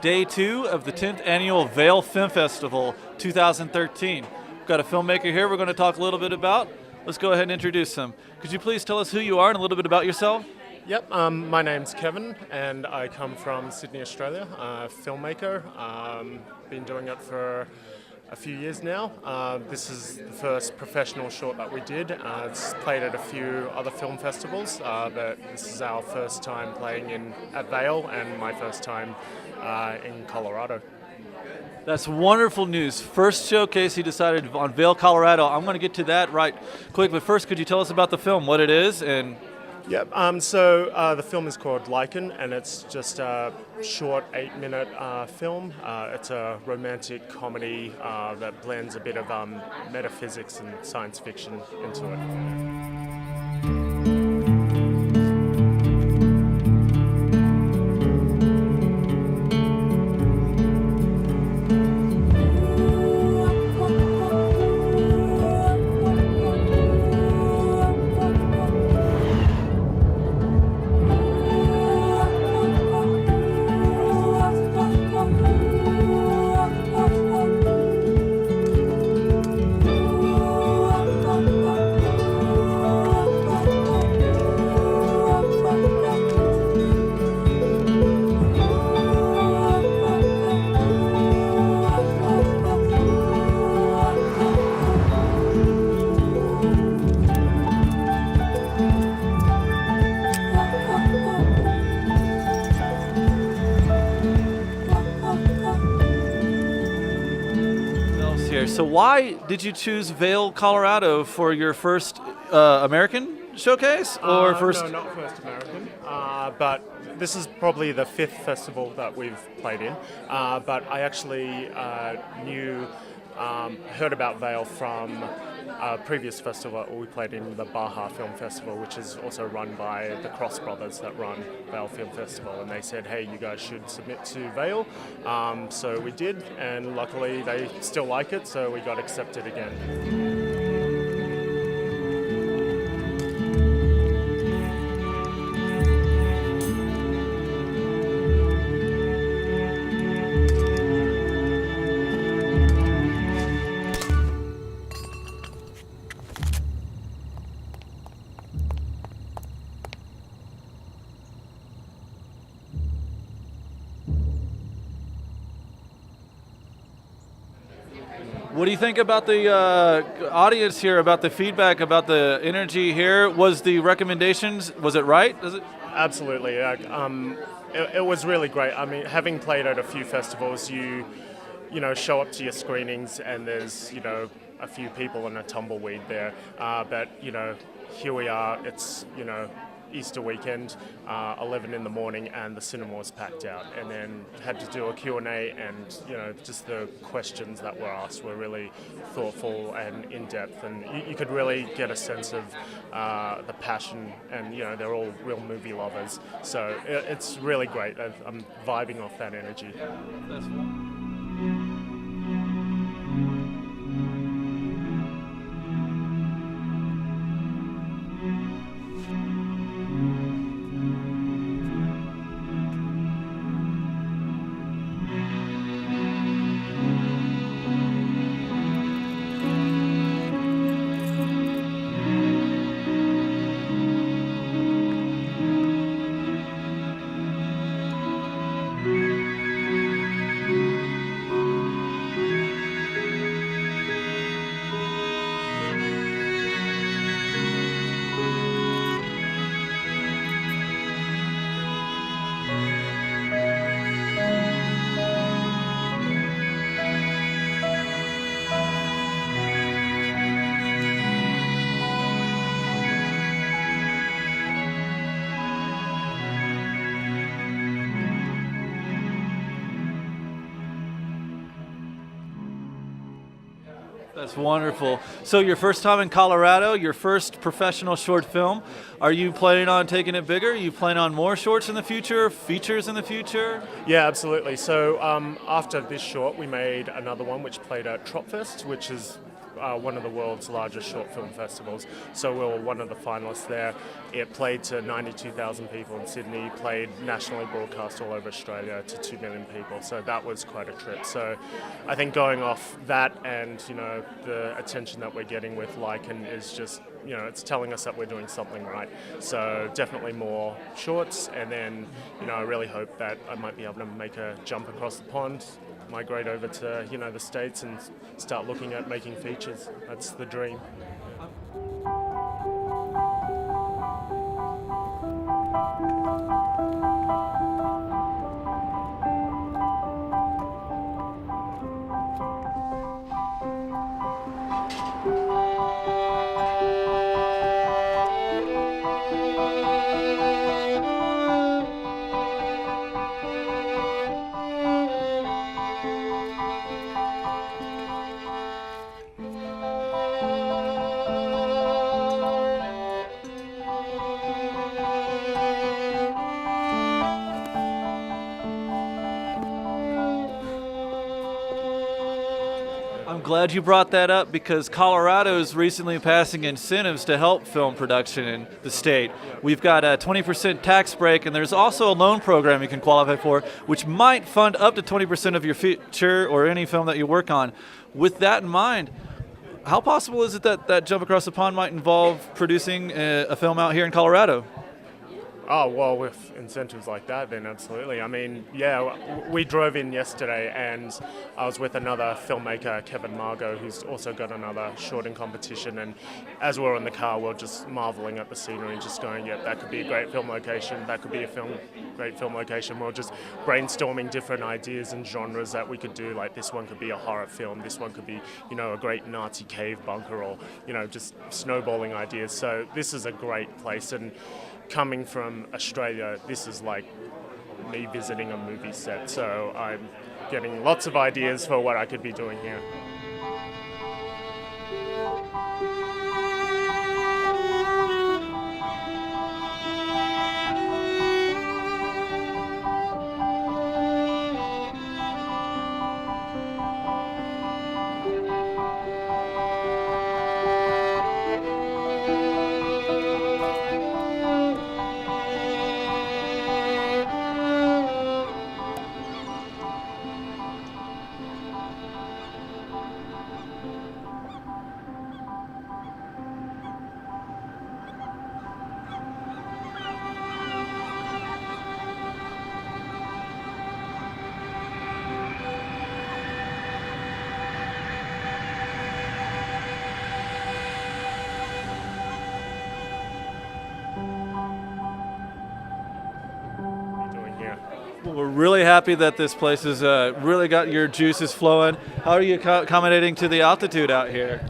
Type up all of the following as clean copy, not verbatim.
Day 2 of the 10th annual Vail Film Festival 2013. We've got a filmmaker here we're going to talk a little bit about. Let's go ahead and introduce him. Could you please tell us who you are and a little bit about yourself? Yep, my name's Kevin and I come from Sydney, Australia. Filmmaker. Been doing it for a few years now. This is the first professional short that we did. It's played at a few other film festivals, but this is our first time playing at Vail and my first time in Colorado. That's wonderful news. First showcase he decided on Vail, Colorado. I'm going to get to that right quick, but first could you tell us about the film, what it is? And Yep, so the film is called Lichen, and it's just a short 8-minute film. It's a romantic comedy that blends a bit of metaphysics and science fiction into it. So why did you choose Vail, Colorado for your first American showcase? Or first? No, not first American, but this is probably the 5th festival that we've played in. But I actually heard about Vail from a previous festival we played in, the Baja Film Festival, which is also run by the Cross brothers that run Vail Film Festival, and they said, hey, you guys should submit to Vail. So we did, and luckily they still like it, so we got accepted again. What do you think about the audience here, about the feedback, about the energy here? Was the recommendations, was it right? Absolutely. It was really great. I mean, having played at a few festivals, you show up to your screenings and there's, a few people and a tumbleweed there. But, here we are, it's, Easter weekend, 11 in the morning, and the cinema was packed out. And then had to do a Q&A, and just the questions that were asked were really thoughtful and in-depth, and you could really get a sense of the passion, and they're all real movie lovers. So it's really great. I'm vibing off that energy. That's That's wonderful. So your first time in Colorado, your first professional short film. Are you planning on taking it bigger? Are you planning on more shorts in the future, features in the future? Yeah, absolutely. So after this short, we made another one which played at Tropfest, which is one of the world's largest short film festivals. So we were one of the finalists there. It played to 92,000 people in Sydney, played nationally broadcast all over Australia to 2 million people. So that was quite a trip. So I think going off that and, the attention that we're getting with Lichen is just, it's telling us that we're doing something right. So definitely more shorts, and then, I really hope that I might be able to make a jump across the pond, migrate over to, the States and start looking at making features. That's the dream. I'm glad you brought that up because Colorado is recently passing incentives to help film production in the state. We've got a 20% tax break, and there's also a loan program you can qualify for, which might fund up to 20% of your feature or any film that you work on. With that in mind, how possible is it that that jump across the pond might involve producing a film out here in Colorado? Oh, well, with incentives like that, then absolutely. I mean, yeah, we drove in yesterday and I was with another filmmaker, Kevin Margot, who's also got another short in competition. And as we were in the car, we were just marveling at the scenery and just going, yeah, that could be a great film location. That could be a great film location. We were just brainstorming different ideas and genres that we could do. Like this one could be a horror film. This one could be, a great Nazi cave bunker, or, just snowballing ideas. So this is a great place. And coming from Australia, this is like me visiting a movie set, so I'm getting lots of ideas for what I could be doing here. Well, we're really happy that this place has really got your juices flowing. How are you accommodating to the altitude out here?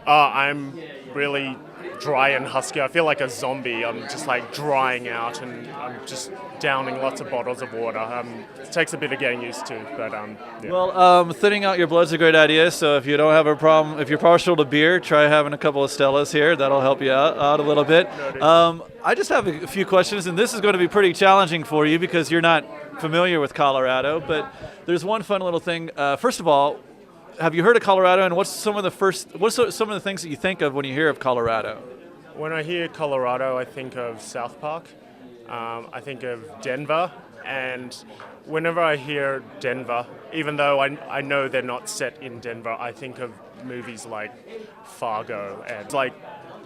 I'm really dry and husky. I feel like a zombie. I'm just like drying out, and I'm just downing lots of bottles of water. It takes a bit of getting used to, but yeah. Well, thinning out your blood's a great idea. So if you don't have a problem, if you're partial to beer, try having a couple of Stellas here. That'll help you out a little bit. I just have a few questions, and this is going to be pretty challenging for you because you're not familiar with Colorado. But there's one fun little thing. First of all, have you heard of Colorado, and what's some of the things that you think of when you hear of Colorado? When I hear Colorado, I think of South Park. I think of Denver, and whenever I hear Denver, even though I know they're not set in Denver, I think of movies like Fargo and like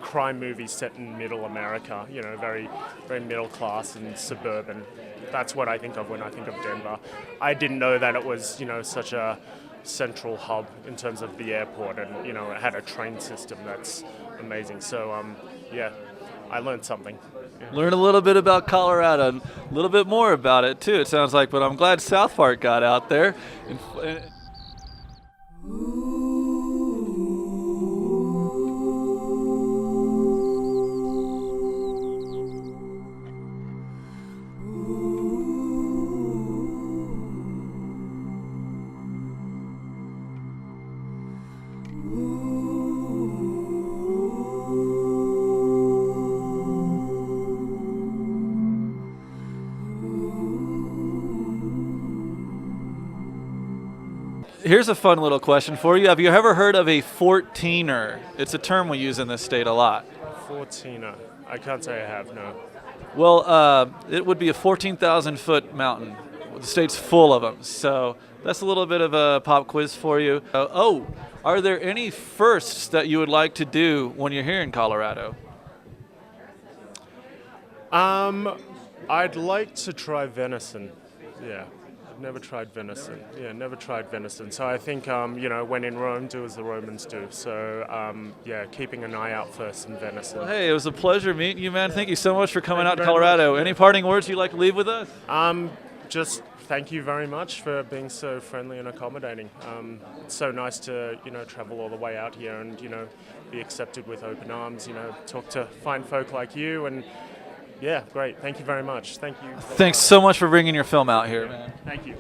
crime movies set in middle America, very, very middle class and suburban. That's what I think of when I think of Denver. I didn't know that it was, such a central hub in terms of the airport, and, it had a train system that's amazing. So, yeah, I learned something. Yeah. Learn a little bit about Colorado, and a little bit more about it too, it sounds like, but I'm glad South Park got out there. Ooh. Here's a fun little question for you. Have you ever heard of a 14er? It's a term we use in this state a lot. 14er. I can't say I have, no. Well, it would be a 14,000 foot mountain. The state's full of them. So that's a little bit of a pop quiz for you. Are there any firsts that you would like to do when you're here in Colorado? I'd like to try venison. Yeah. I've never tried venison. Yeah, never tried venison. So I think, when in Rome, do as the Romans do. So, keeping an eye out for some venison. Well, hey, it was a pleasure meeting you, man. Thank you so much for coming out to Thank you very Colorado. much. Any parting words you'd like to leave with us? Just thank you very much for being so friendly and accommodating. It's so nice to, travel all the way out here and, be accepted with open arms, talk to fine folk like you. And yeah, great. Thank you very much. Thank you. Thanks so much for bringing your film out here, man. Thank you.